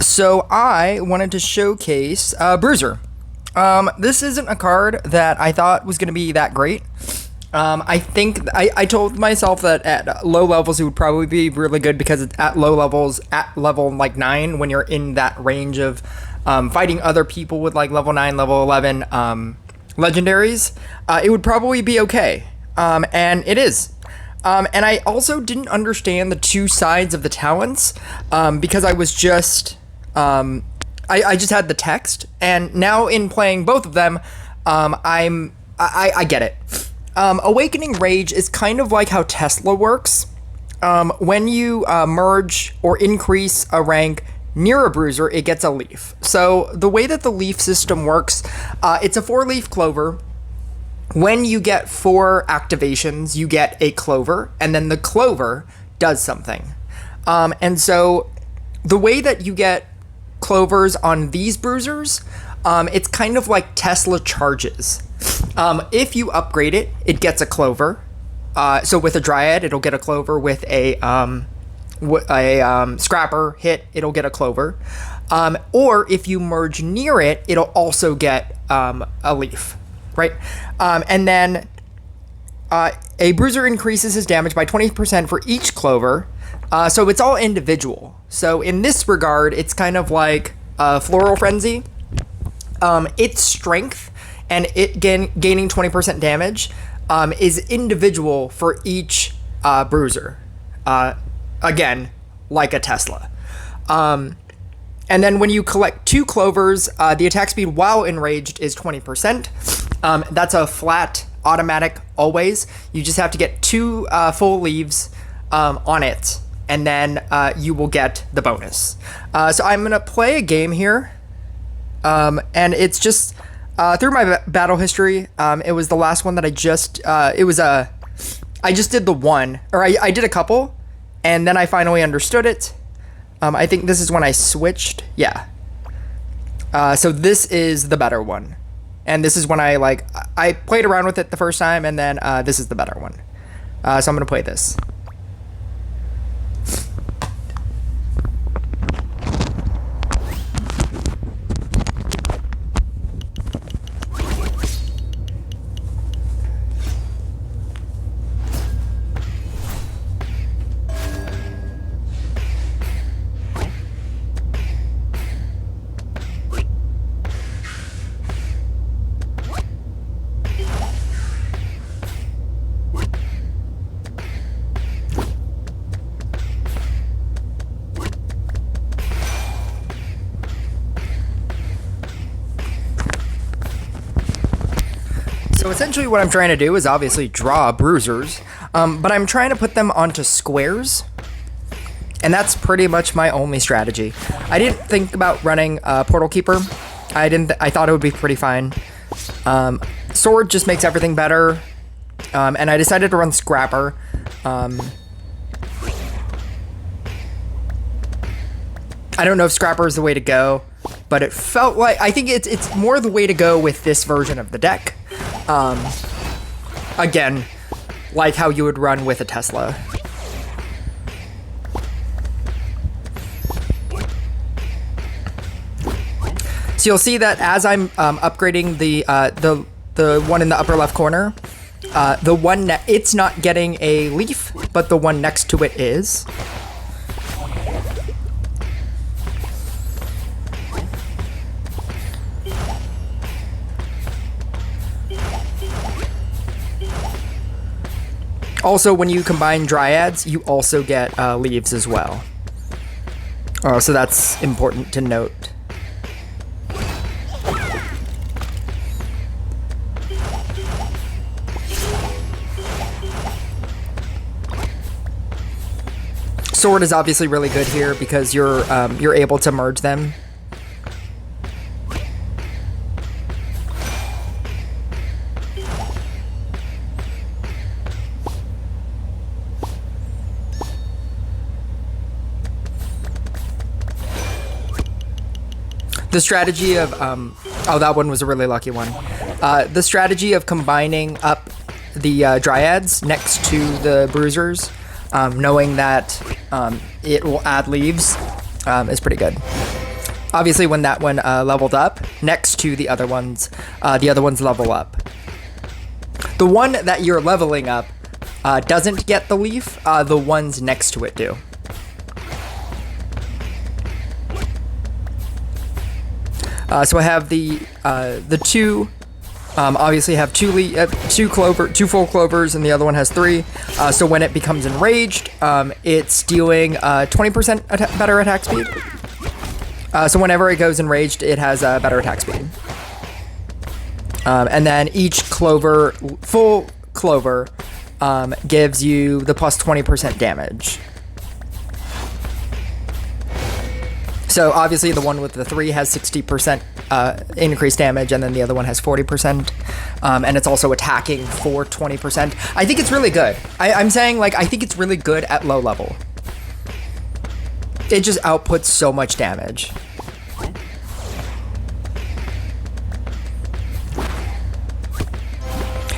So I wanted to showcase Bruiser. This isn't a card that I thought was going to be that great. I think I told myself that at low levels it would probably be really good because it's at low levels, at level like 9, when you're in that range of fighting other people with like level 9, level 11 legendaries, it would probably be okay. And it is. And I also didn't understand the two sides of the talents because I was just... I just had the text, and now in playing both of them, I get it. Awakening Rage is kind of like how Tesla works. When you merge or increase a rank near a bruiser, it gets a leaf. So the way that the leaf system works, it's a 4-leaf clover. When you get 4 activations, you get a clover, and then the clover does something. And so the way that you get clovers on these bruisers, it's kind of like Tesla charges. If you upgrade it, it gets a clover. So with a Dryad, it'll get a clover. With a Scrapper hit, it'll get a clover. Or if you merge near it, it'll also get a leaf, right? And then a bruiser increases his damage by 20% for each clover. So it's all individual. So in this regard, it's kind of like Floral Frenzy. Its strength and it gaining 20% damage is individual for each bruiser. Again, like a Tesla. And then when you collect 2 clovers, the attack speed while enraged is 20%. That's a flat automatic always. You just have to get 2 full leaves on it, and then you will get the bonus. So I'm going to play a game here, and it's just through my battle history. It was the last one that I just, I just did the one, or I did a couple, and then I finally understood it. I think this is when I switched. Yeah. So this is the better one. And this is when I played around with it the first time, and then this is the better one. So I'm going to play this. So essentially what I'm trying to do is obviously draw bruisers, but I'm trying to put them onto squares, and that's pretty much my only strategy. I didn't think about running Portal Keeper. I thought it would be pretty fine. Sword just makes everything better, and I decided to run Scrapper. I don't know if Scrapper is the way to go, but it felt like, I think it's more the way to go with this version of the deck. Again, like how you would run with a Tesla. So you'll see that as I'm upgrading the one in the upper left corner, the one it's not getting a leaf, but the one next to it is. Also, when you combine Dryads, you also get leaves as well. So that's important to note. Sword is obviously really good here because you're able to merge them. The strategy of, oh, that one was a really lucky one. The strategy of combining up the Dryads next to the Bruisers, knowing that it will add leaves, is pretty good. Obviously, when that one leveled up, next to the other ones level up. The one that you're leveling up doesn't get the leaf. The ones next to it do. So I have the two. Obviously, have two full clovers, and the other one has 3. So when it becomes enraged, it's dealing 20% better attack speed. So whenever it goes enraged, it has a better attack speed. And then each full clover, gives you the plus 20% damage. So obviously the one with the 3 has 60% increased damage, and then the other one has 40%. And it's also attacking for 20%. I think it's really good. I'm saying, like, I think it's really good at low level. It just outputs so much damage.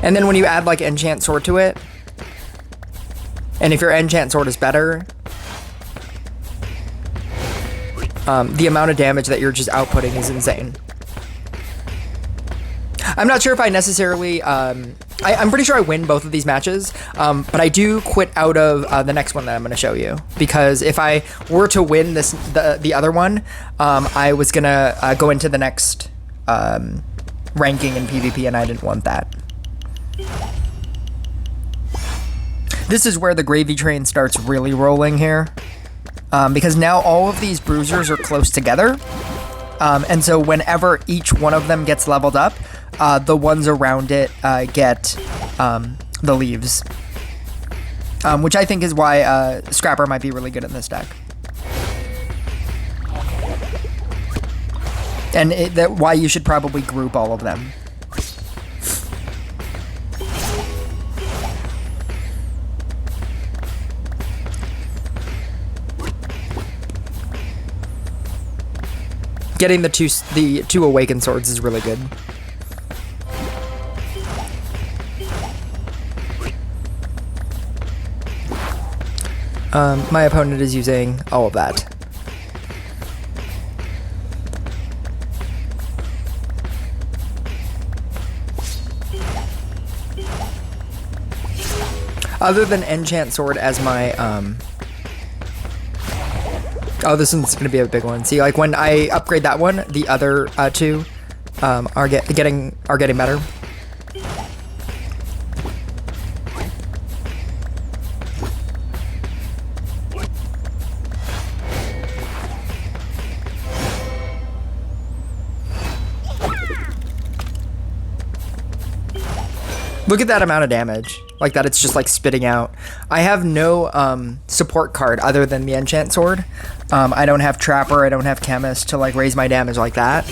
And then when you add, like, Enchant Sword to it, and if your Enchant Sword is better, the amount of damage that you're just outputting is insane. I'm not sure if I necessarily... I'm pretty sure I win both of these matches, but I do quit out of the next one that I'm going to show you. Because if I were to win the other one, I was going to go into the next ranking in PvP, and I didn't want that. This is where the gravy train starts really rolling here. Because now all of these bruisers are close together. And so whenever each one of them gets leveled up, the ones around it get the leaves. Which I think is why Scrapper might be really good in this deck. And why you should probably group all of them. Getting the two awakened swords is really good. My opponent is using all of that. Other than Enchant Sword as my oh, this one's gonna be a big one. See, like when I upgrade that one, the other two are getting better. Look at that amount of damage. Like that, it's just like spitting out. I have no support card other than the Enchant Sword. I don't have Trapper, I don't have Chemist to like raise my damage like that.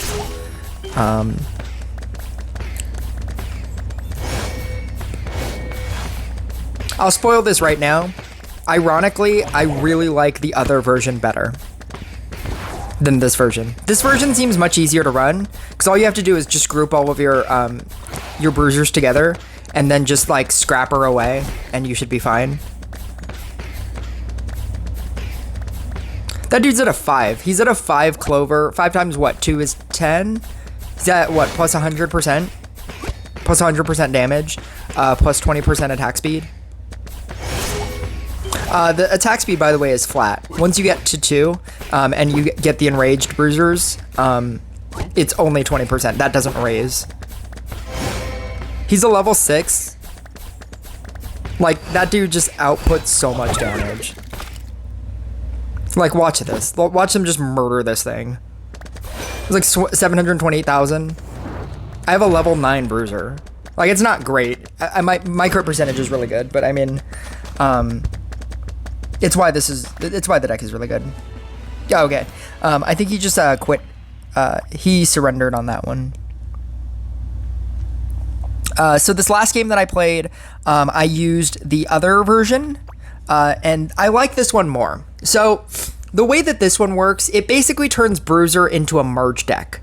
I'll spoil this right now. Ironically, I really like the other version better than this version. This version seems much easier to run, because all you have to do is just group all of your bruisers together, and then just like Scrapper away, and you should be fine. That dude's at a 5. He's at a 5 clover. 5 times what? 2 is 10? He's at what? Plus 100%? Plus 100% damage. Plus 20% attack speed. The attack speed, by the way, is flat. Once you get to 2, and you get the enraged bruisers, it's only 20%. That doesn't raise. He's a level 6. Like, that dude just outputs so much damage. Like, watch this. Watch him just murder this thing. It's like 728,000. I have a level 9 bruiser. Like, it's not great. My crit percentage is really good, but I mean, it's why the deck is really good. Yeah, okay. I think he just quit. He surrendered on that one. So this last game that I played, I used the other version, and I like this one more. So the way that this one works, it basically turns Bruiser into a merge deck.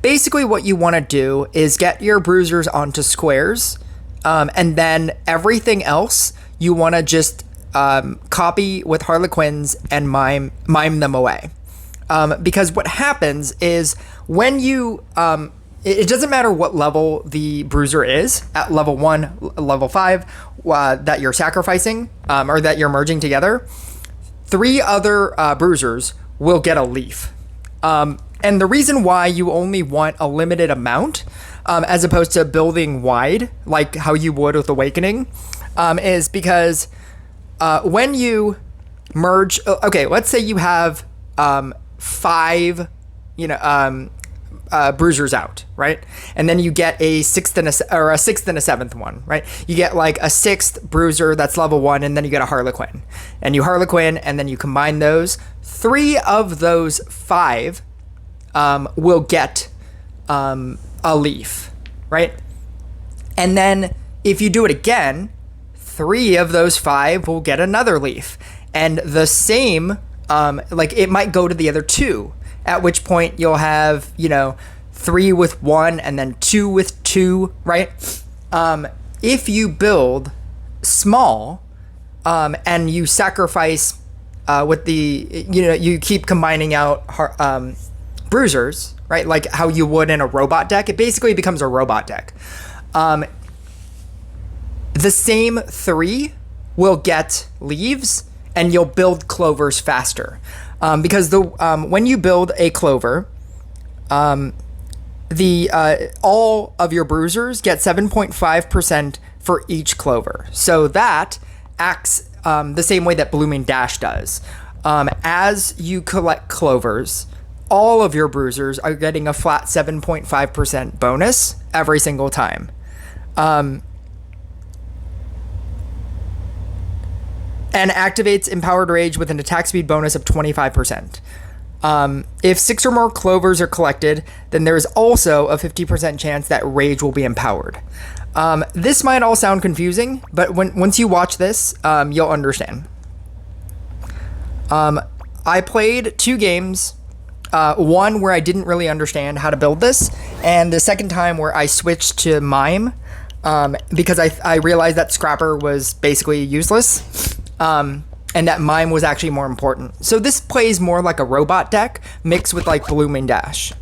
Basically what you want to do is get your Bruisers onto squares, and then everything else you want to just copy with Harlequins and mime them away. because what happens is when you it doesn't matter what level the bruiser is, at level 1, level 5, that you're sacrificing or that you're merging together, 3 other bruisers will get a leaf. And the reason why you only want a limited amount, as opposed to building wide, like how you would with Awakening, is because when you merge, okay, let's say you have 5, bruisers out, right? And then you get a 6th and a 7th one, right? You get like a 6th bruiser that's level 1, and then you get a Harlequin, and you Harlequin, and then you combine those. 3 of those 5 will get a leaf, right? And then if you do it again, 3 of those 5 will get another leaf, and the same, like it might go to the other 2. At which point you'll have, 3 with 1 and then 2 with 2, right? If you build small and you sacrifice with the, you keep combining out bruisers, right? Like how you would in a robot deck. It basically becomes a robot deck. The same 3 will get leaves, and you'll build clovers faster. Because when you build a clover, all of your bruisers get 7.5% for each clover. So that acts the same way that Blooming Dash does. As you collect clovers, all of your bruisers are getting a flat 7.5% bonus every single time. And activates Empowered Rage with an attack speed bonus of 25%. If 6 or more clovers are collected, then there is also a 50% chance that Rage will be empowered. This might all sound confusing, but once you watch this, you'll understand. I played 2 games, one where I didn't really understand how to build this, and the second time where I switched to Mime, because I realized that Scrapper was basically useless. And that Mime was actually more important. So this plays more like a robot deck mixed with like Blooming Dash.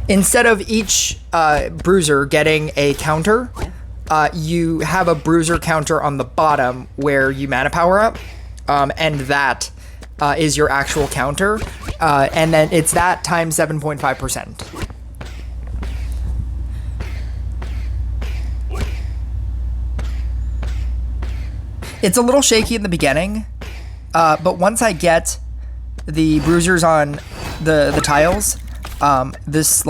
Instead of each bruiser getting a counter, you have a bruiser counter on the bottom where you mana power up, and that is your actual counter, and then it's that times 7.5%. It's a little shaky in the beginning, but once I get the bruisers on the tiles, this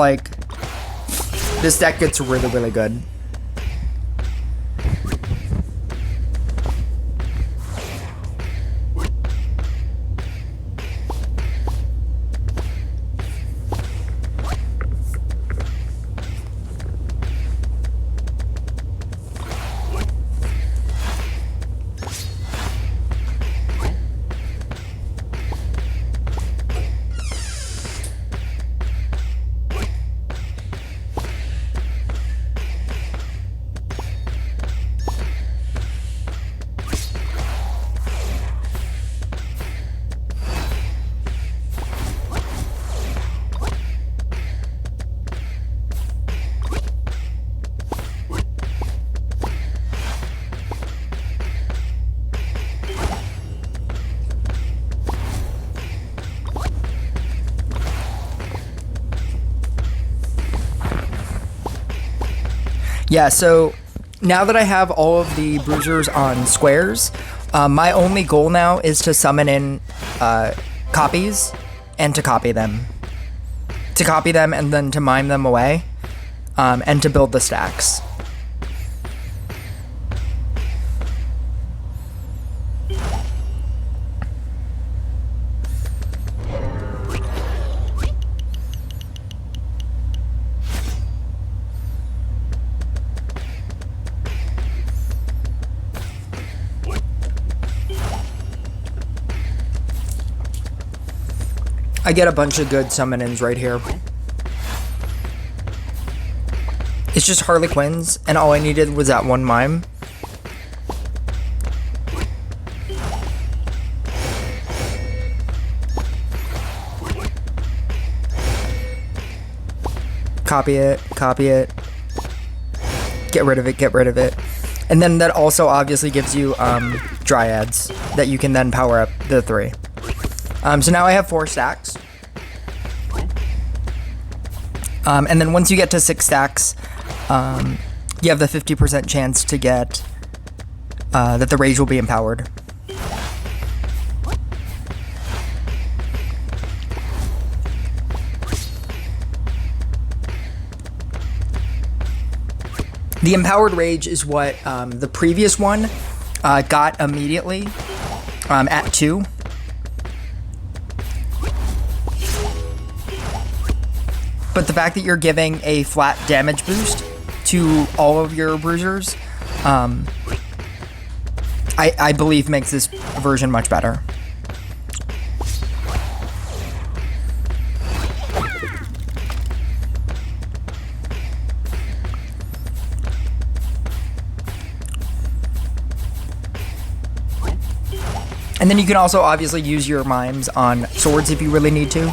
deck gets really, really good. Yeah, so now that I have all of the bruisers on squares, my only goal now is to summon in copies and to copy them. To copy them and then to mime them away, and to build the stacks. I get a bunch of good summon-ins right here. It's just Harlequins, and all I needed was that one mime. copy it, get rid of it. And then that also obviously gives you dryads that you can then power up the 3. So now I have 4 stacks. And then once you get to 6 stacks, you have the 50% chance to get that the rage will be empowered. The empowered rage is what the previous one got immediately at 2. But the fact that you're giving a flat damage boost to all of your bruisers, I believe makes this version much better. And then you can also obviously use your mimes on swords if you really need to,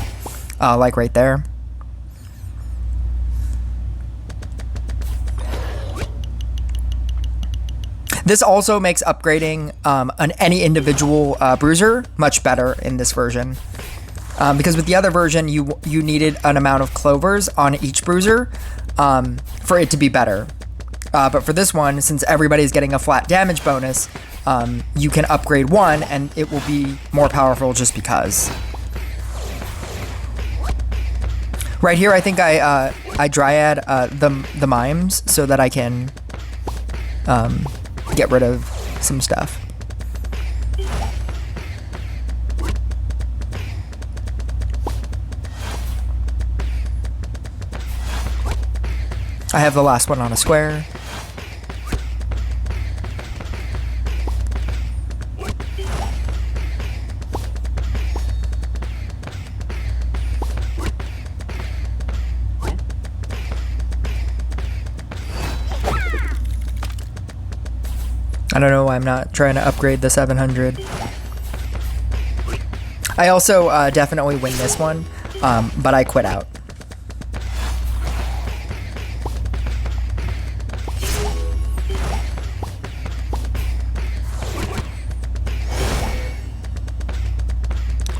like right there. This also makes upgrading on any individual bruiser much better in this version. Because with the other version, you needed an amount of clovers on each bruiser for it to be better. But for this one, since everybody's getting a flat damage bonus, you can upgrade one and it will be more powerful just because. Right here, I think I dryad the mimes so that I can get rid of some stuff. I have the last one on a square. I don't know why I'm not trying to upgrade the 700. I also definitely win this one, but I quit out.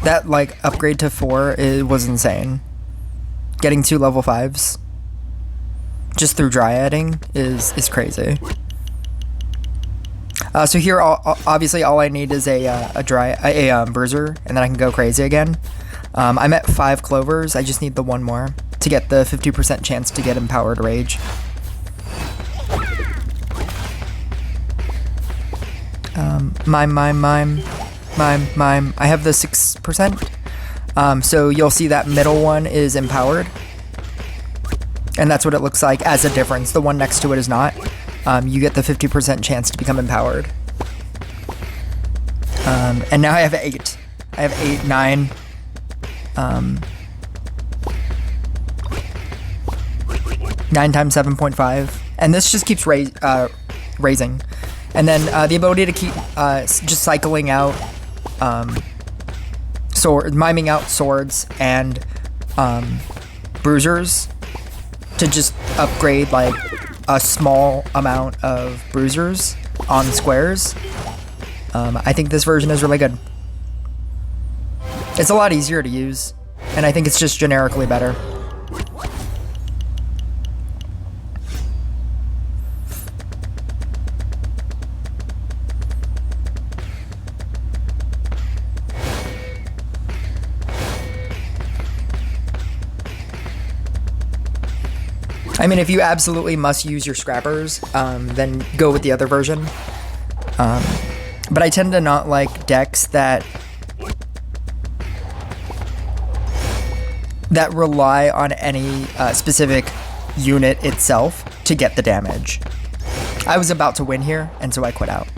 That like upgrade to 4 was insane. Getting 2 level 5s just through dryading is crazy. So here, obviously, all I need is a bruiser, and then I can go crazy again. I'm at 5 clovers. I just need the 1 more to get the 50% chance to get empowered rage. Mime. I have the 6%. So you'll see that middle one is empowered, and that's what it looks like as a difference. The one next to it is not. You get the 50% chance to become empowered. And now I have 8. I have 8, 9. 9 times 7.5. And this just keeps raising. And then the ability to keep just cycling out miming out swords and bruisers to just upgrade like a small amount of bruisers on squares. I think this version is really good. It's a lot easier to use, and I think it's just generically better. I mean, if you absolutely must use your scrappers, then go with the other version. But I tend to not like decks that rely on any specific unit itself to get the damage. I was about to win here, and so I quit out.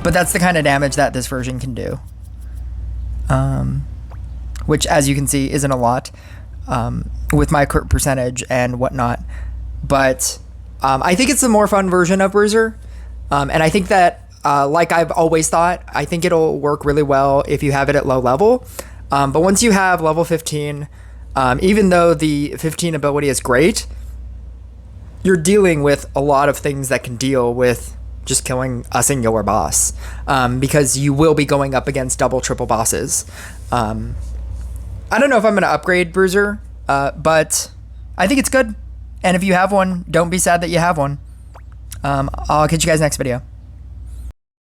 But that's the kind of damage that this version can do. Which, as you can see, isn't a lot with my crit percentage and whatnot. But I think it's a more fun version of Bruiser. And I think that, like I've always thought, I think it'll work really well if you have it at low level. But once you have level 15, even though the 15 ability is great, you're dealing with a lot of things that can deal with just killing a singular boss, because you will be going up against double, triple bosses. I don't know if I'm going to upgrade Bruiser, but I think it's good. And if you have one, don't be sad that you have one. I'll catch you guys next video.